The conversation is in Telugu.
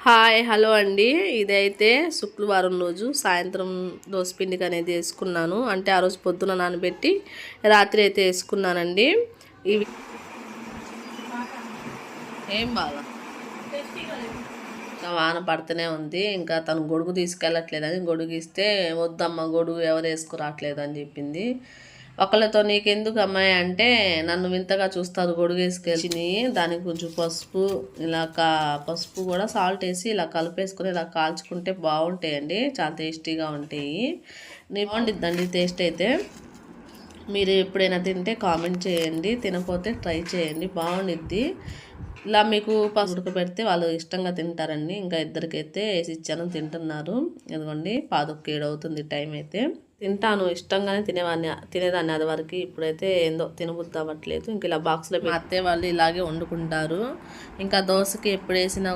హాయ్ హలో అండి. ఇదైతే శుక్రవారం రోజు సాయంత్రం దోసపిండికి అనేది వేసుకున్నాను. అంటే ఆ రోజు పొద్దున నానబెట్టి రాత్రి అయితే వేసుకున్నానండి. ఇవి ఏం బాగా వాన పడుతూనే ఉంది. ఇంకా తను గొడుగు తీసుకెళ్ళట్లేదని, గొడుగు ఇస్తే వద్దమ్మ గొడుగు ఎవరు వేసుకురావట్లేదు అని చెప్పింది. ఒకళ్ళతో నీకెందుకు అమ్మాయి అంటే నన్ను వింతగా చూస్తారు గొడుగు వేసుకెళ్ళి. దానికి కొంచెం పసుపు ఇలా పసుపు కూడా సాల్ట్ వేసి ఇలా కలిపేసుకొని ఇలా కాల్చుకుంటే బాగుంటాయండి. చాలా టేస్టీగా ఉంటాయి. బాగుండిద్దండి టేస్ట్ అయితే. మీరు ఎప్పుడైనా తింటే కామెంట్ చేయండి, తినకపోతే ట్రై చేయండి, బాగుండిద్ది. ఇలా మీకు ఉడకబెడితే వాళ్ళు ఇష్టంగా తింటారండి. ఇంకా ఇద్దరికైతే వేసి ఇచ్చాను, తింటున్నారు. ఇదిగోండి 6:17 అవుతుంది టైం అయితే. తింటాను, ఇష్టంగానే తినేదాన్ని అది వరకు. ఇప్పుడైతే ఏందో తినబుద్ధి అవ్వట్లేదు. ఇంక ఇలా బాక్స్లో మా అత్తయ్య వాళ్ళు ఇలాగే వండుకుంటారు. ఇంకా దోశకి ఎప్పుడు వేసినా